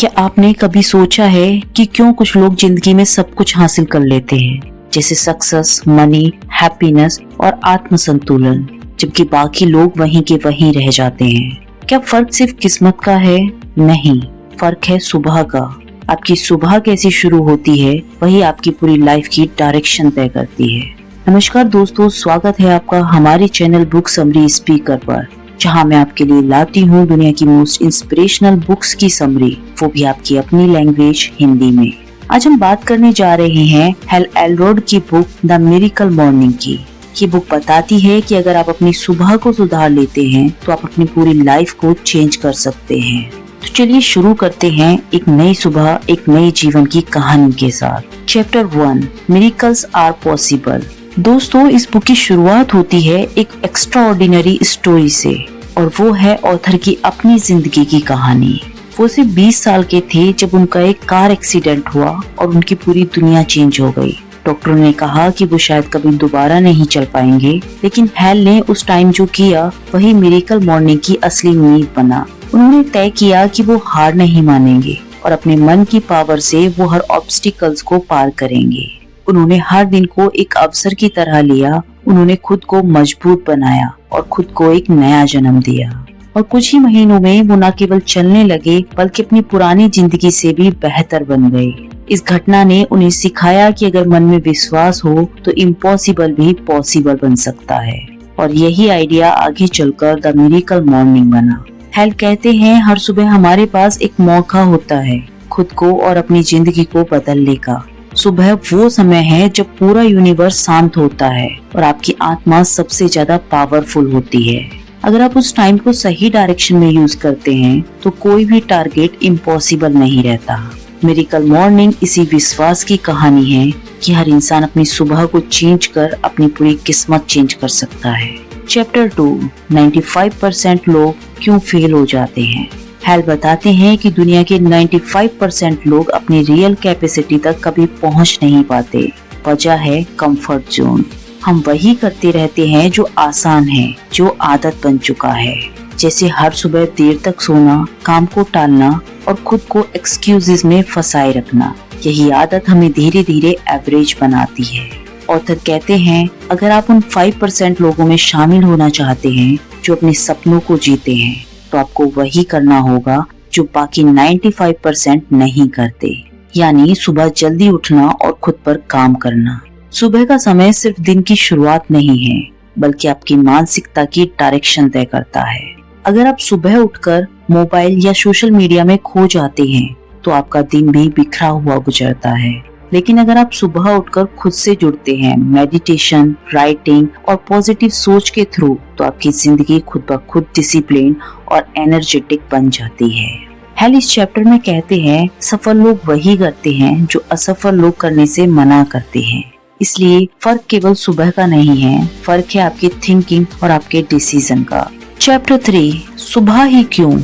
क्या आपने कभी सोचा है कि क्यों कुछ लोग जिंदगी में सब कुछ हासिल कर लेते हैं, जैसे सक्सेस, मनी, हैप्पीनेस और आत्म संतुलन, जबकि बाकी लोग वहीं के वहीं रह जाते हैं? क्या फर्क सिर्फ किस्मत का है? नहीं, फर्क है सुबह का। आपकी सुबह कैसी शुरू होती है वही आपकी पूरी लाइफ की डायरेक्शन तय करती है। नमस्कार दोस्तों, स्वागत है आपका हमारे चैनल बुक समरी स्पीकर पर, जहां मैं आपके लिए लाती हूं दुनिया की मोस्ट इंस्पिरेशनल बुक्स की समरी, वो भी आपकी अपनी लैंग्वेज हिंदी में। आज हम बात करने जा रहे हैं हेल एलरोड की बुक द मिरेकल मॉर्निंग की। ये बुक बताती है कि अगर आप अपनी सुबह को सुधार लेते हैं तो आप अपनी पूरी लाइफ को चेंज कर सकते हैं। तो चलिए शुरू करते हैं एक नई सुबह, एक नए जीवन की कहानी के साथ। Chapter 1, miracles are possible. दोस्तों, इस बुक की शुरुआत होती है एक एक्स्ट्राऑर्डिनरी स्टोरी से, और वो है ऑथर की अपनी जिंदगी की कहानी। वो सिर्फ 20 साल के थे जब उनका एक कार एक्सीडेंट हुआ और उनकी पूरी दुनिया चेंज हो गई। डॉक्टरों ने कहा कि वो शायद कभी दोबारा नहीं चल पाएंगे, लेकिन हेल ने उस टाइम जो किया वही मिरेकल मॉर्निंग की असली नींव बना। उन्होंने तय किया कि वो हार नहीं मानेंगे और अपने मन की पावर से वो हर ऑब्स्टिकल्स को पार करेंगे। उन्होंने हर दिन को एक अवसर की तरह लिया। उन्होंने खुद को मजबूत बनाया और खुद को एक नया जन्म दिया। और कुछ ही महीनों में वो न केवल चलने लगे बल्कि अपनी पुरानी जिंदगी से भी बेहतर बन गए। इस घटना ने उन्हें सिखाया कि अगर मन में विश्वास हो तो इम्पॉसिबल भी पॉसिबल बन सकता है। और यही आइडिया आगे चलकर द मिरेकल मॉर्निंग बना। हेल कहते हैं, हर सुबह हमारे पास एक मौका होता है खुद को और अपनी जिंदगी को बदलने का। सुबह वो समय है जब पूरा यूनिवर्स शांत होता है और आपकी आत्मा सबसे ज्यादा पावरफुल होती है। अगर आप उस टाइम को सही डायरेक्शन में यूज करते हैं तो कोई भी टारगेट इम्पॉसिबल नहीं रहता। मिरेकल मॉर्निंग इसी विश्वास की कहानी है कि हर इंसान अपनी सुबह को चेंज कर अपनी पूरी किस्मत चेंज कर सकता है। चैप्टर 2, 95% लोग क्यों फेल हो जाते हैं। हेल बताते हैं कि दुनिया के 95% लोग अपनी रियल कैपेसिटी तक कभी पहुंच नहीं पाते। वजह है कंफर्ट जोन। हम वही करते रहते हैं जो आसान है, जो आदत बन चुका है, जैसे हर सुबह देर तक सोना, काम को टालना और खुद को एक्सक्यूजेस में फंसाए रखना। यही आदत हमें धीरे धीरे एवरेज बनाती है। ऑथर कहते हैं, अगर आप उन 5% लोगों में शामिल होना चाहते हैं जो अपने सपनों को जीते हैं, तो आपको वही करना होगा जो बाकी 95% नहीं करते, यानी सुबह जल्दी उठना और खुद पर काम करना। सुबह का समय सिर्फ दिन की शुरुआत नहीं है, बल्कि आपकी मानसिकता की डायरेक्शन तय करता है। अगर आप सुबह उठकर मोबाइल या सोशल मीडिया में खो जाते हैं तो आपका दिन भी बिखरा हुआ गुजरता है। लेकिन अगर आप सुबह उठकर खुद से जुड़ते हैं, मेडिटेशन, राइटिंग और पॉजिटिव सोच के थ्रू, तो आपकी जिंदगी खुद ब खुद डिसिप्लिन और एनर्जेटिक बन जाती है। हेल इस चैप्टर में कहते हैं, सफल लोग वही करते हैं जो असफल लोग करने से मना करते हैं। इसलिए फर्क केवल सुबह का नहीं है, फर्क है आपकी थिंकिंग और आपके डिसीजन का। चैप्टर 3, सुबह ही क्यों।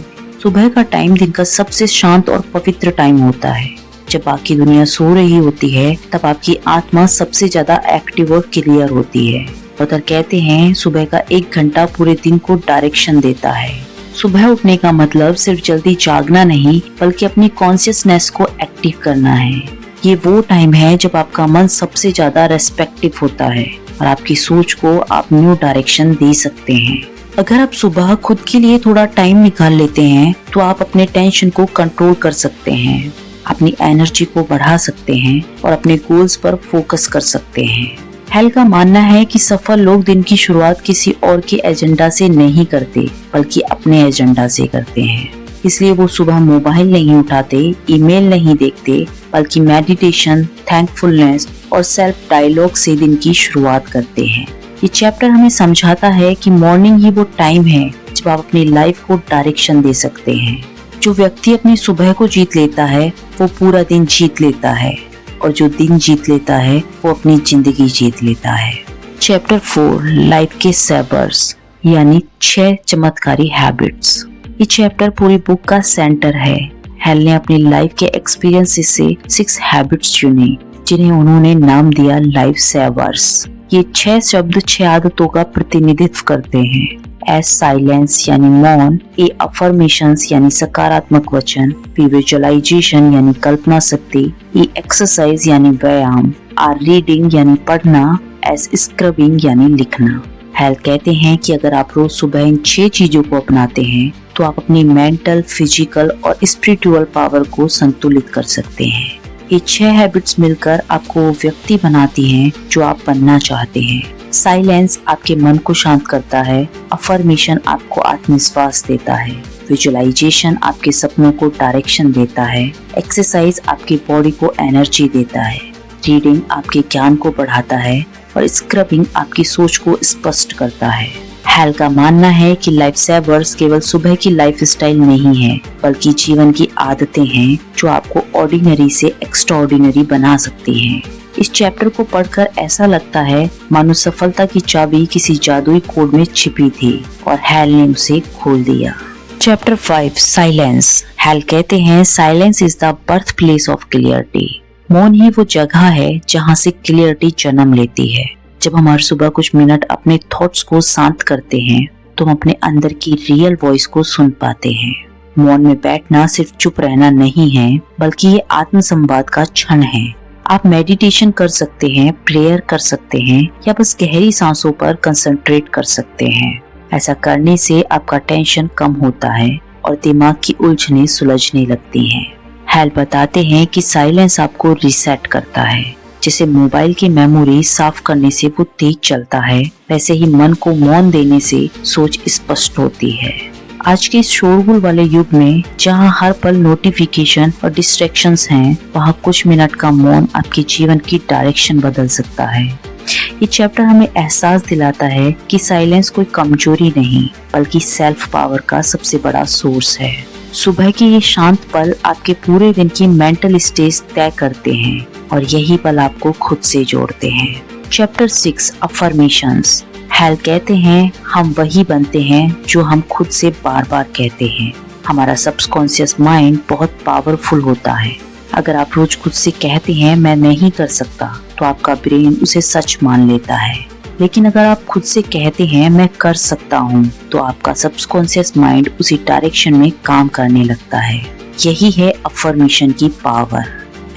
सुबह का टाइम दिन का सबसे शांत और पवित्र टाइम होता है। जब बाकी दुनिया सो रही होती है तब आपकी आत्मा सबसे ज्यादा एक्टिव और क्लियर होती है। ऑथर कहते हैं, सुबह का 1 घंटा पूरे दिन को डायरेक्शन देता है। सुबह उठने का मतलब सिर्फ जल्दी जागना नहीं, बल्कि अपनी कॉन्शियसनेस को एक्टिव करना है। ये वो टाइम है जब आपका मन सबसे ज्यादा रेस्पेक्टिव होता है और आपकी सोच को आप न्यू डायरेक्शन दे सकते हैं। अगर आप सुबह खुद के लिए थोड़ा टाइम निकाल लेते हैं तो आप अपने टेंशन को कंट्रोल कर सकते हैं, अपनी एनर्जी को बढ़ा सकते हैं और अपने गोल्स पर फोकस कर सकते हैं। हेल का मानना है कि सफल लोग दिन की शुरुआत किसी और के एजेंडा से नहीं करते, बल्कि अपने एजेंडा से करते हैं। इसलिए वो सुबह मोबाइल नहीं उठाते, ईमेल नहीं देखते, बल्कि मेडिटेशन, थैंकफुलनेस और सेल्फ डायलॉग से दिन की शुरुआत करते हैं। ये चैप्टर हमें समझाता है कि मॉर्निंग ही वो टाइम है जब आप अपनी लाइफ को डायरेक्शन दे सकते हैं। जो व्यक्ति अपनी सुबह को जीत लेता है वो पूरा दिन जीत लेता है, और जो दिन जीत लेता है वो अपनी जिंदगी जीत लेता है। चैप्टर 4, लाइफ के सेवर्स, यानी 6 चमत्कारी हैबिट्स। ये चैप्टर पूरी बुक का सेंटर है। हेल ने अपनी लाइफ के एक्सपीरियंसेस से 6 हैबिट्स चुनी, जिन्हें उन्होंने नाम दिया लाइफ सेवर्स। ये 6 शब्द 6 आदतों का प्रतिनिधित्व करते हैं। एस साइलेंस यानी मौन, ए अफर्मेशंस यानी सकारात्मक वचन, बी विजुअलाइजेशन यानी कल्पना शक्ति, ई एक्सरसाइज यानी व्यायाम, आर रीडिंग यानी पढ़ना, एस स्क्रबिंग यानी लिखना। हेल कहते हैं कि अगर आप रोज सुबह इन 6 चीजों को अपनाते हैं तो आप अपनी मेंटल, फिजिकल और स्पिरिचुअल पावर को संतुलित कर सकते हैं। ये 6 हैबिट्स मिलकर आपको वो व्यक्ति बनाती हैं जो आप बनना चाहते हैं। साइलेंस आपके मन को शांत करता है, अफर्मेशन आपको आत्मविश्वास देता है, विजुअलाइजेशन आपके सपनों को डायरेक्शन देता है, एक्सरसाइज आपकी बॉडी को एनर्जी देता है, रीडिंग आपके ज्ञान को बढ़ाता है और स्क्रबिंग आपकी सोच को स्पष्ट करता है। हेल का मानना है कि लाइफ सेवर्स केवल सुबह की लाइफस्टाइल नहीं है, बल्कि जीवन की आदतें हैं जो आपको ऑर्डिनरी से एक्स्ट्राऑर्डिनरी बना सकती हैं। इस चैप्टर को पढ़कर ऐसा लगता है मानो सफलता की चाबी किसी जादुई कोड में छिपी थी और हेल ने उसे खोल दिया। Chapter 5 silence. हेल कहते हैं silence is the birth place of clarity. मौन ही वो जगह है जहाँ से क्लियरिटी जन्म लेती है। जब हम हर सुबह कुछ मिनट अपने थॉट्स को शांत करते हैं तो हम अपने अंदर की रियल वॉइस को सुन पाते हैं। मौन में बैठना सिर्फ चुप रहना नहीं है, बल्कि ये आत्म संवाद का क्षण है। आप मेडिटेशन कर सकते हैं, प्रेयर कर सकते हैं या बस गहरी सांसों पर कंसंट्रेट कर सकते हैं। ऐसा करने से आपका टेंशन कम होता है और दिमाग की उलझनें सुलझने लगती हैं। हेल बताते हैं कि साइलेंस आपको रीसेट करता है। जैसे मोबाइल की मेमोरी साफ करने से वो तेज चलता है, वैसे ही मन को मौन देने से सोच स्पष्ट होती है। आज के इस शोरगुल वाले युग में जहां हर पल नोटिफिकेशन और डिस्ट्रैक्शंस हैं, वहां कुछ मिनट का मौन आपके जीवन की डायरेक्शन बदल सकता है। ये चैप्टर हमें एहसास दिलाता है कि साइलेंस कोई कमजोरी नहीं, बल्कि सेल्फ पावर का सबसे बड़ा सोर्स है। सुबह के ये शांत पल आपके पूरे दिन की मेंटल स्टेज तय करते हैं और यही पल आपको खुद से जोड़ते हैं। Chapter 6 affirmations. हेल कहते हैं हम वही बनते हैं जो हम खुद से बार बार कहते हैं। हमारा सबकॉन्शियस माइंड बहुत पावरफुल होता है। अगर आप रोज खुद से कहते हैं मैं नहीं कर सकता, तो आपका ब्रेन उसे सच मान लेता है। लेकिन अगर आप खुद से कहते हैं मैं कर सकता हूँ, तो आपका सबकॉन्शियस माइंड उसी डायरेक्शन में काम करने लगता है। यही है अफर्मेशन की पावर।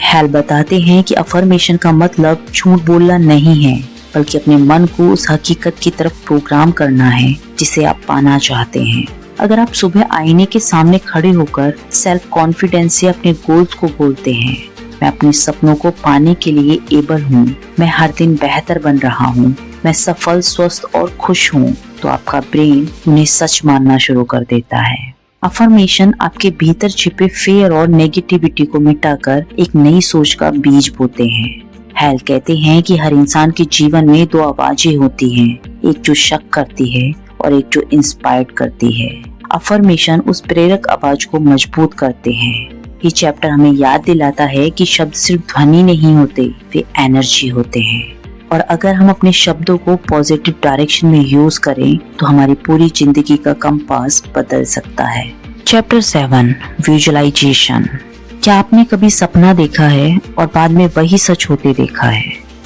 हेल बताते हैं कि अफर्मेशन का मतलब झूठ बोलना नहीं है, बल्कि अपने मन को उस हकीकत की तरफ प्रोग्राम करना है जिसे आप पाना चाहते हैं। अगर आप सुबह आईने के सामने खड़े होकर सेल्फ कॉन्फिडेंस से अपने गोल्स को बोलते हैं, मैं अपने सपनों को पाने के लिए एबल हूँ, मैं हर दिन बेहतर बन रहा हूँ, मैं सफल, स्वस्थ और खुश हूँ, तो आपका ब्रेन उन्हें सच मानना शुरू कर देता है। अफर्मेशन आपके भीतर छिपे फेयर और नेगेटिविटी को मिटाकर एक नई सोच का बीज बोते हैं। हेल कहते हैं कि हर इंसान के जीवन में 2 आवाजें होती हैं, एक जो शक करती है और एक जो इंस्पायर्ड करती है। अफर्मेशन उस प्रेरक आवाज को मजबूत करते हैं। ये चैप्टर हमें याद दिलाता है कि शब्द सिर्फ ध्वनि नहीं होते, वे एनर्जी होते हैं। और अगर हम अपने शब्दों को पॉजिटिव डायरेक्शन में यूज करें तो हमारी पूरी जिंदगी का कंपास बदल सकता है। Chapter 7 visualisation. क्या आपने कभी सपना देखा है और बाद में वही सच होते देखा है?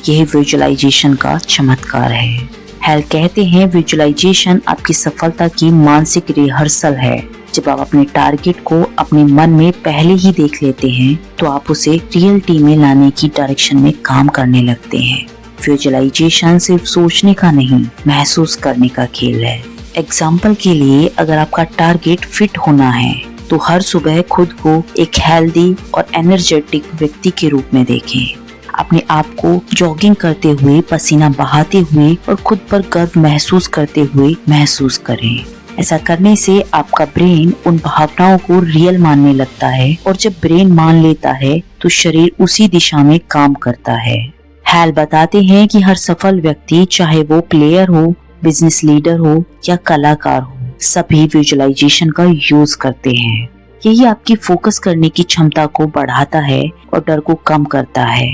यही विजुअलाइजेशन का चमत्कार है। हेल कहते हैं विजुअलाइजेशन आपकी सफलता की मानसिक रिहर्सल है। जब आप अपने टारगेट को अपने मन में पहले ही देख लेते हैं, तो आप उसे रियलिटी में लाने की डायरेक्शन में काम करने लगते हैं। विजुअलाइजेशन सिर्फ सोचने का नहीं, महसूस करने का खेल है। एग्जाम्पल के लिए, अगर आपका टारगेट फिट होना है, तो हर सुबह खुद को एक हेल्दी और एनर्जेटिक व्यक्ति के रूप में देखें। अपने आप को जॉगिंग करते हुए, पसीना बहाते हुए और खुद पर गर्व महसूस करते हुए महसूस करें। ऐसा करने से आपका ब्रेन उन भावनाओं को रियल मानने लगता है और जब ब्रेन मान लेता है तो शरीर उसी दिशा में काम करता है। हेल बताते हैं कि हर सफल व्यक्ति, चाहे वो प्लेयर हो, बिजनेस लीडर हो या कलाकार हो, सभी विजुअलाइजेशन का यूज करते हैं। यही आपकी फोकस करने की क्षमता को बढ़ाता है और डर को कम करता है।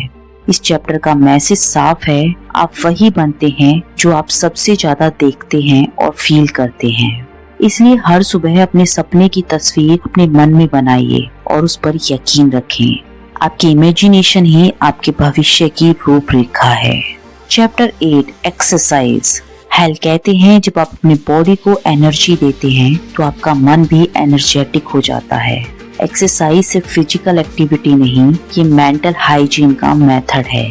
इस चैप्टर का मैसेज साफ है, आप वही बनते हैं जो आप सबसे ज्यादा देखते हैं और फील करते हैं। इसलिए हर सुबह अपने सपने की तस्वीर अपने मन में बनाइए और उस पर यकीन रखें। आपकी इमेजिनेशन ही आपके भविष्य की रूपरेखा है। Chapter 8 exercise. हेल कहते हैं जब आप अपनी बॉडी को एनर्जी देते हैं तो आपका मन भी एनर्जेटिक हो जाता है। एक्सरसाइज सिर्फ फिजिकल एक्टिविटी नहीं, ये मेंटल हाइजीन का मेथड है।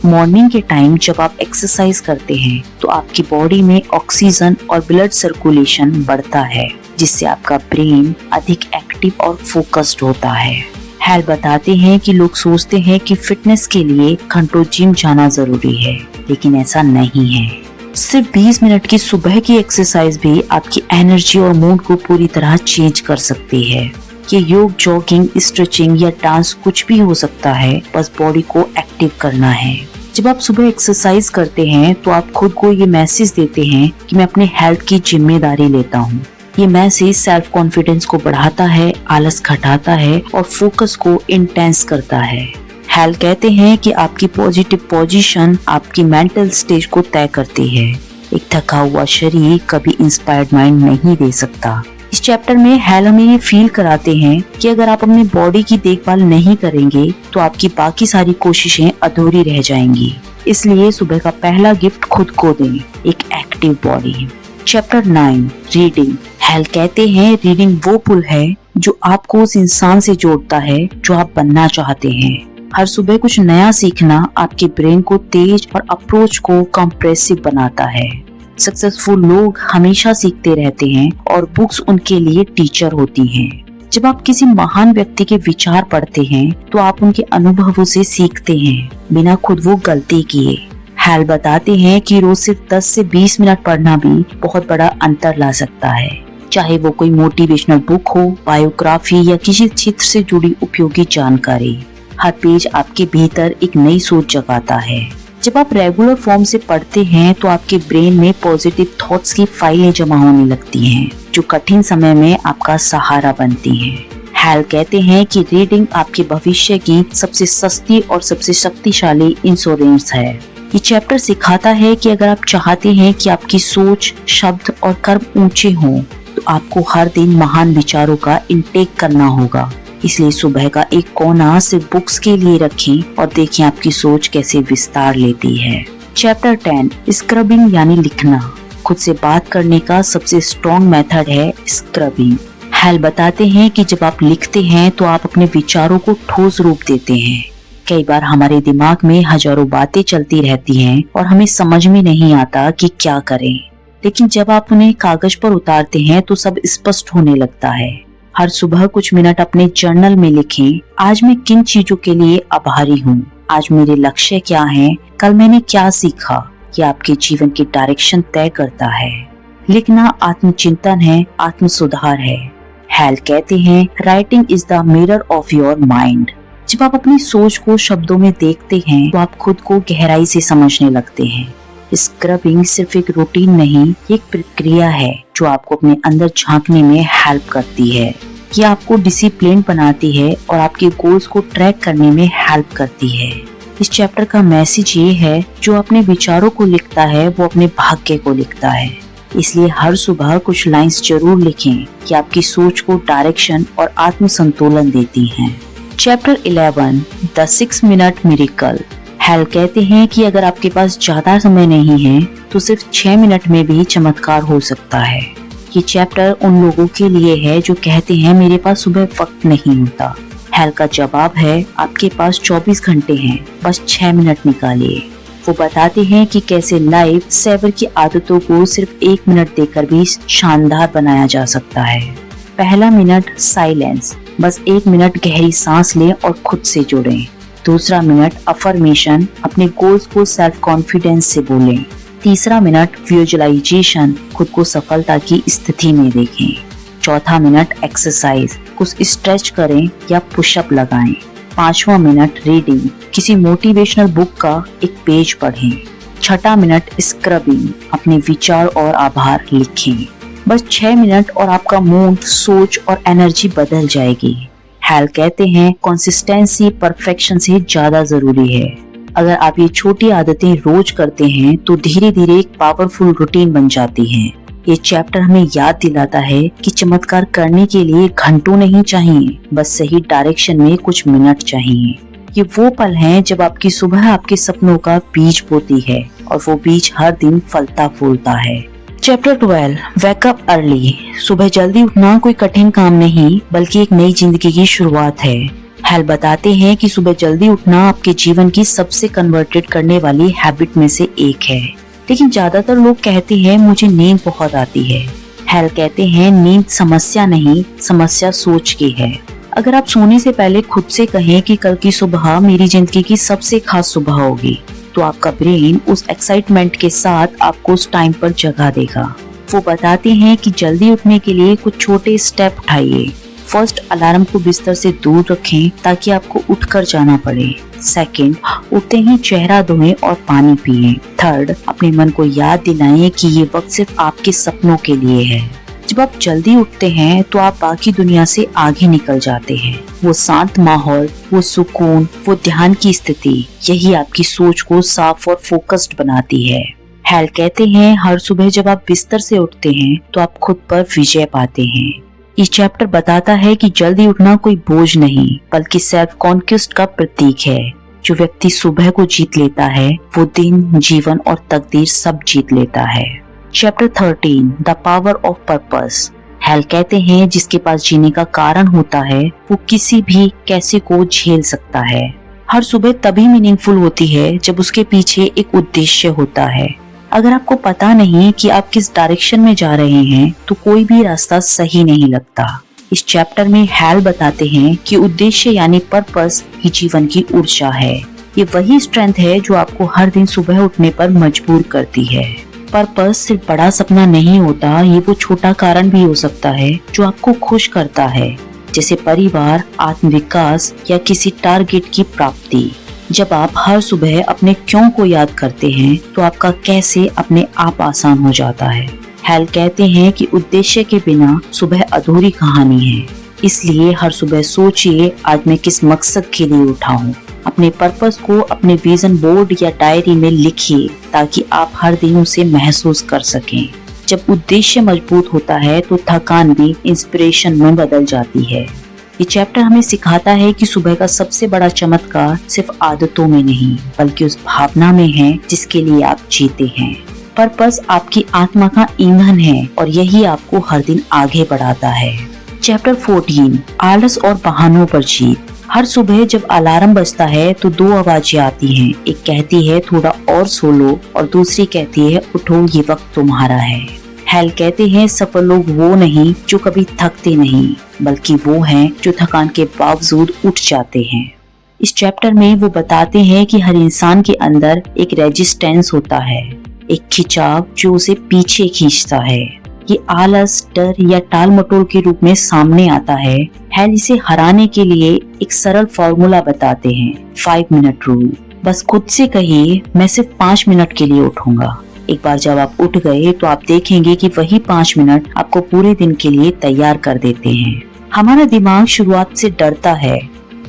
मॉर्निंग के टाइम जब आप एक्सरसाइज करते हैं तो आपकी बॉडी में ऑक्सीजन और ब्लड सर्कुलेशन बढ़ता है, जिससे आपका ब्रेन अधिक एक्टिव और फोकस्ड होता है। हेल बताते हैं कि लोग सोचते हैं कि फिटनेस के लिए घंटों जिम जाना जरूरी है, लेकिन ऐसा नहीं है। सिर्फ 20 मिनट की सुबह की एक्सरसाइज भी आपकी एनर्जी और मूड को पूरी तरह चेंज कर सकती है। ये योग, जॉगिंग, स्ट्रेचिंग या डांस कुछ भी हो सकता है, बस बॉडी को एक्टिव करना है। जब आप सुबह एक्सरसाइज करते हैं तो आप खुद को ये मैसेज देते हैं कि मैं अपने हेल्थ की जिम्मेदारी लेता हूँ। ये मैसेज सेल्फ कॉन्फिडेंस को बढ़ाता है, आलस घटाता है और फोकस को इंटेंस करता है। हेल कहते हैं कि आपकी पॉजिटिव पोजीशन आपकी मेंटल स्टेज को तय करती है। एक थका हुआ शरीर कभी इंस्पायर्ड माइंड नहीं दे सकता। इस चैप्टर में हेल हमें ये फील कराते हैं कि अगर आप अपनी बॉडी की देखभाल नहीं करेंगे तो आपकी बाकी सारी कोशिशें अधूरी रह जाएंगी। इसलिए सुबह का पहला गिफ्ट खुद को दें, एक active body. Chapter 9 reading. Hello कहते हैं रीडिंग वो पुल है जो आपको उस इंसान से जोड़ता है जो आप बनना चाहते हैं। हर सुबह कुछ नया सीखना आपके ब्रेन को तेज और अप्रोच को कंप्रेसिव बनाता है। सक्सेसफुल लोग हमेशा सीखते रहते हैं और बुक्स उनके लिए टीचर होती हैं। जब आप किसी महान व्यक्ति के विचार पढ़ते हैं तो आप उनके अनुभवों से सीखते हैं, बिना खुद वो गलती किए। हेल बताते हैं कि रोज सिर्फ 10 से 20 मिनट पढ़ना भी बहुत बड़ा अंतर ला सकता है। चाहे वो कोई मोटिवेशनल बुक हो, बायोग्राफी या किसी क्षेत्र से जुड़ी उपयोगी जानकारी, हर पेज आपके भीतर एक नई सोच जगाता है। जब आप रेगुलर फॉर्म से पढ़ते हैं तो आपके ब्रेन में पॉजिटिव थॉट्स की फाइलें जमा होने लगती हैं, जो कठिन समय में आपका सहारा बनती हैं। हेल कहते हैं कि रीडिंग आपके भविष्य की सबसे सस्ती और सबसे शक्तिशाली इंश्योरेंस है। ये चैप्टर सिखाता है कि अगर आप चाहते हैं कि आपकी सोच, शब्द और कर्म ऊंचे हों, तो आपको हर दिन महान विचारों का इंटेक करना होगा। इसलिए सुबह का एक कोना सिर्फ बुक्स के लिए रखें और देखें आपकी सोच कैसे विस्तार लेती है। चैप्टर 10 स्क्रबिंग यानी लिखना। खुद से बात करने का सबसे स्ट्रॉन्ग मेथड है स्क्रबिंग। हेल बताते हैं कि जब आप लिखते हैं तो आप अपने विचारों को ठोस रूप देते हैं। कई बार हमारे दिमाग में हजारों बातें चलती रहती हैं और हमें समझ में नहीं आता कि क्या करें, लेकिन जब आप उन्हें कागज पर उतारते हैं तो सब स्पष्ट होने लगता है। हर सुबह कुछ मिनट अपने जर्नल में लिखें, आज मैं किन चीजों के लिए आभारी हूँ, आज मेरे लक्ष्य क्या हैं, कल मैंने क्या सीखा। यह आपके जीवन की डायरेक्शन तय करता है। लिखना आत्मचिंतन है, आत्म सुधार है। हेल कहते हैं writing is the mirror of your mind. जब आप अपनी सोच को शब्दों में देखते हैं तो आप खुद को गहराई से समझने लगते हैं। स्क्रबिंग सिर्फ एक रूटीन नहीं, एक प्रक्रिया है जो आपको अपने अंदर झांकने में हेल्प करती है। ये आपको डिसिप्लिन बनाती है और आपके गोल्स को ट्रैक करने में हेल्प करती है। इस चैप्टर का मैसेज ये है, जो अपने विचारों को लिखता है वो अपने भाग्य को लिखता है। इसलिए हर सुबह कुछ लाइंस जरूर लिखें कि आपकी सोच को डायरेक्शन और आत्म संतुलन देती हैं। Chapter 11 the 6 minute miracle. Hello कहते हैं कि अगर आपके पास ज्यादा समय नहीं है तो सिर्फ 6 मिनट में भी चमत्कार हो सकता है। ये चैप्टर उन लोगों के लिए है जो कहते हैं मेरे पास सुबह वक्त नहीं होता। हेल का जवाब है आपके पास 24 घंटे हैं, बस 6 मिनट निकालिए। वो बताते हैं कि कैसे लाइफ सेवर की आदतों को सिर्फ 1 मिनट देकर भी शानदार बनाया जा सकता है। पहला मिनट साइलेंस, बस 1 मिनट गहरी सांस लें और खुद से जुड़ें। दूसरा मिनट अफर्मेशन, अपने गोल्स को सेल्फ कॉन्फिडेंस से बोलें। तीसरा मिनट विजुअलाइजेशन, खुद को सफलता की स्थिति में देखें। चौथा मिनट एक्सरसाइज, कुछ स्ट्रेच करें या पुशअप लगाएं। पांचवा मिनट रीडिंग, किसी मोटिवेशनल बुक का एक पेज पढ़ें। छठा मिनट स्क्रबिंग, अपने विचार और आभार लिखें। बस 6 मिनट और आपका मूड, सोच और एनर्जी बदल जाएगी। हेल कहते हैं कंसिस्टेंसी परफेक्शन से ज्यादा जरूरी है। अगर आप ये छोटी आदतें रोज करते हैं तो धीरे धीरे एक पावरफुल रूटीन बन जाती हैं। ये चैप्टर हमें याद दिलाता है कि चमत्कार करने के लिए घंटों नहीं चाहिए, बस सही डायरेक्शन में कुछ मिनट चाहिए। ये वो पल हैं जब आपकी सुबह आपके सपनों का बीज बोती है और वो बीज हर दिन फलता फूलता है। Chapter 12 wake up early. सुबह जल्दी उठना कोई कठिन काम नहीं बल्कि एक नई जिंदगी की शुरुआत है। हेल बताते हैं कि सुबह जल्दी उठना आपके जीवन की सबसे कन्वर्टेड करने वाली हैबिट में से एक है, लेकिन ज्यादातर लोग कहते हैं मुझे नींद बहुत आती है। हेल कहते हैं नींद समस्या नहीं, समस्या सोच की है। अगर आप सोने से पहले खुद से कहें कि कल की सुबह मेरी जिंदगी की सबसे खास सुबह होगी, तो आपका ब्रेन उस एक्साइटमेंट के साथ आपको उस टाइम पर जगा देगा। वो बताते हैं कि जल्दी उठने के लिए कुछ छोटे स्टेप उठाइए। फर्स्ट, अलार्म को बिस्तर से दूर रखें ताकि आपको उठकर जाना पड़े। सेकंड, उठते ही चेहरा धोएं और पानी पिएं। थर्ड, अपने मन को याद दिलाएं कि ये वक्त सिर्फ आपके सपनों के लिए है। जब आप जल्दी उठते हैं तो आप बाकी दुनिया से आगे निकल जाते हैं। वो शांत माहौल, वो सुकून, वो ध्यान की स्थिति, यही आपकी सोच को साफ और फोकस्ड बनाती है। हेल कहते हैं हर सुबह जब आप बिस्तर से उठते हैं तो आप खुद पर विजय पाते हैं। ये चैप्टर बताता है कि जल्दी उठना कोई बोझ नहीं बल्कि सेल्फ कॉन्क्वेस्ट का प्रतीक है। जो व्यक्ति सुबह को जीत लेता है वो दिन, जीवन और तकदीर सब जीत लेता है। Chapter 13 the power of purpose. Hello कहते हैं जिसके पास जीने का कारण होता है वो किसी भी कैसे को झेल सकता है। हर सुबह तभी मीनिंगफुल होती है जब उसके पीछे एक उद्देश्य होता है। अगर आपको पता नहीं कि आप किस डायरेक्शन में जा रहे हैं तो कोई भी रास्ता सही नहीं लगता। इस चैप्टर में हेल बताते हैं कि उद्देश्य यानी पर्पस ही जीवन की ऊर्जा है। ये वही स्ट्रेंथ है जो आपको हर दिन सुबह उठने पर मजबूर करती है। पर्पस सिर्फ बड़ा सपना नहीं होता, ये वो छोटा कारण भी हो सकता है जो आपको खुश करता है, जैसे परिवार, आत्मविकास या किसी टारगेट की प्राप्ति। जब आप हर सुबह अपने क्यों को याद करते हैं तो आपका कैसे अपने आप आसान हो जाता है। हेल कहते हैं कि उद्देश्य के बिना सुबह अधूरी कहानी है, इसलिए हर सुबह सोचिए आज मैं किस मकसद के लिए उठा हूँ। अपने पर्पस को अपने विजन बोर्ड या डायरी में लिखिए ताकि आप हर दिन उसे महसूस कर सकें। जब उद्देश्य मजबूत होता है तो थकान भी इंस्पिरेशन में बदल जाती है। ये चैप्टर हमें सिखाता है कि सुबह का सबसे बड़ा चमत्कार सिर्फ आदतों में नहीं बल्कि उस भावना में है जिसके लिए आप जीते हैं। पर्पस आपकी आत्मा का ईंधन है और यही आपको हर दिन आगे बढ़ाता है। चैप्टर 14 आलस और बहानों पर जीत। हर सुबह जब अलार्म बजता है तो दो आवाजें आती हैं। एक कहती है थोड़ा और सो लो और दूसरी कहती है उठो ये वक्त तुम्हारा है। हेल कहते हैं सफल लोग वो नहीं जो कभी थकते नहीं बल्कि वो हैं जो थकान के बावजूद उठ जाते हैं। इस चैप्टर में वो बताते हैं कि हर इंसान के अंदर एक रेजिस्टेंस होता है, एक खिंचाव जो उसे पीछे खींचता है। ये आलस, डर या टाल मटोल के रूप में सामने आता है। हेल इसे हराने के लिए एक सरल फॉर्मूला बताते हैं, 5 मिनट रूल। बस खुद से कहिए मैं सिर्फ 5 मिनट के लिए उठूंगा। एक बार जब आप उठ गए तो आप देखेंगे कि वही 5 मिनट आपको पूरे दिन के लिए तैयार कर देते हैं। हमारा दिमाग शुरुआत से डरता है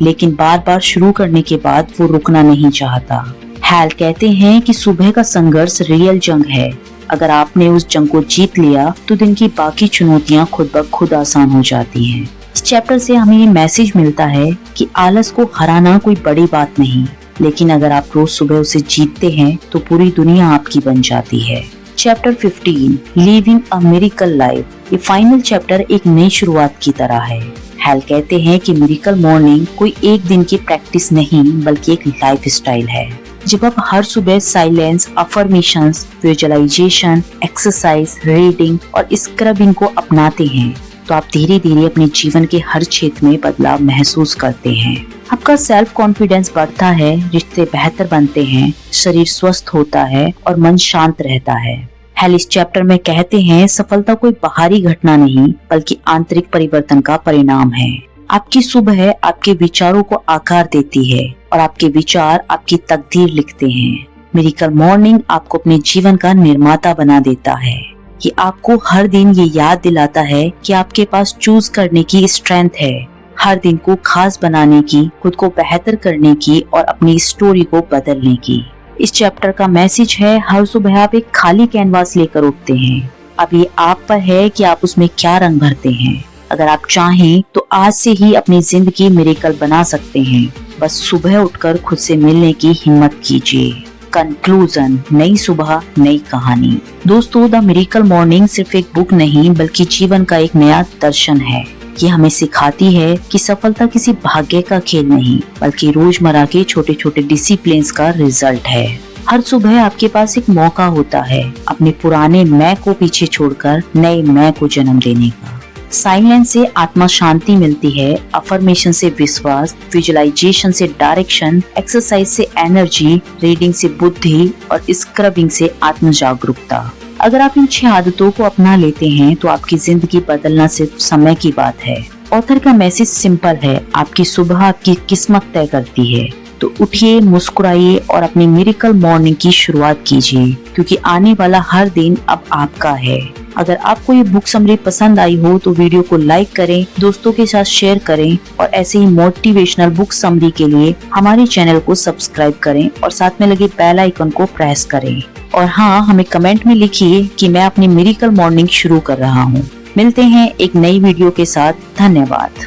लेकिन बार बार शुरू करने के बाद वो रुकना नहीं चाहता। हेल कहते हैं कि सुबह का संघर्ष रियल जंग है। अगर आपने उस जंग को जीत लिया तो दिन की बाकी चुनौतियां खुद ब खुद आसान हो जाती हैं। इस चैप्टर से हमें ये मैसेज मिलता है कि आलस को हराना कोई बड़ी बात नहीं, लेकिन अगर आप रोज सुबह उसे जीतते हैं तो पूरी दुनिया आपकी बन जाती है। Chapter 15 living a miracle life. ये फाइनल चैप्टर एक नई शुरुआत की तरह है। हेल कहते हैं कि मिरेकल मॉर्निंग कोई एक दिन की प्रैक्टिस नहीं बल्कि एक लाइफ स्टाइल है। जब आप हर सुबह silence, affirmations, visualisation, exercise, reading और स्क्रबिंग को अपनाते हैं तो आप धीरे धीरे अपने जीवन के हर क्षेत्र में बदलाव महसूस करते हैं। आपका सेल्फ कॉन्फिडेंस बढ़ता है, रिश्ते बेहतर बनते हैं, शरीर स्वस्थ होता है और मन शांत रहता है। हेल इस चैप्टर में कहते हैं सफलता कोई बाहरी घटना नहीं बल्कि आंतरिक परिवर्तन का परिणाम है। आपकी सुबह आपके विचारों को आकार देती है और आपके विचार आपकी तकदीर लिखते हैं। मिरेकल मॉर्निंग आपको अपने जीवन का निर्माता बना देता है। ये आपको हर दिन ये याद दिलाता है कि आपके पास चूज करने की स्ट्रेंथ है, हर दिन को खास बनाने की, खुद को बेहतर करने की और अपनी स्टोरी को बदलने की। इस चैप्टर का मैसेज है हर सुबह आप एक खाली कैनवास लेकर उठते हैं। अब ये आप पर है कि आप उसमें क्या रंग भरते हैं। अगर आप चाहें तो आज से ही अपनी जिंदगी मिरेकल बना सकते हैं। बस सुबह उठकर खुद से मिलने की हिम्मत कीजिए। कंक्लूजन, नई सुबह नई कहानी। दोस्तों, द मिरेकल मॉर्निंग सिर्फ एक बुक नहीं बल्कि जीवन का एक नया दर्शन है। ये हमें सिखाती है कि सफलता किसी भाग्य का खेल नहीं बल्कि रोजमर्रा के छोटे छोटे डिसिप्लिन्स का रिजल्ट है। हर सुबह आपके पास एक मौका होता है अपने पुराने मैं को पीछे छोड़कर नए मैं को जन्म देने का। साइलेंस से आत्मा शांति मिलती है, अफर्मेशन से विश्वास, विजुअलाइजेशन से डायरेक्शन, एक्सरसाइज से एनर्जी, रीडिंग से बुद्धि और स्क्रबिंग से आत्म जागरूकता। अगर आप इन 6 आदतों को अपना लेते हैं तो आपकी जिंदगी बदलना सिर्फ समय की बात है। ऑथर का मैसेज सिंपल है, आपकी सुबह आपकी किस्मत तय करती है। तो उठिए, मुस्कुराइए और अपनी मिरेकल मॉर्निंग की शुरुआत कीजिए, क्योंकि आने वाला हर दिन अब आपका है। अगर आपको ये बुक समरी पसंद आई हो तो वीडियो को लाइक करें, दोस्तों के साथ शेयर करें और ऐसे ही मोटिवेशनल बुक समरी के लिए हमारे चैनल को सब्सक्राइब करें और साथ में लगे बेल आइकन को प्रेस करें। और हाँ, हमें कमेंट में लिखिए कि मैं अपनी मिरेकल मॉर्निंग शुरू कर रहा हूँ। मिलते हैं एक नई वीडियो के साथ। धन्यवाद।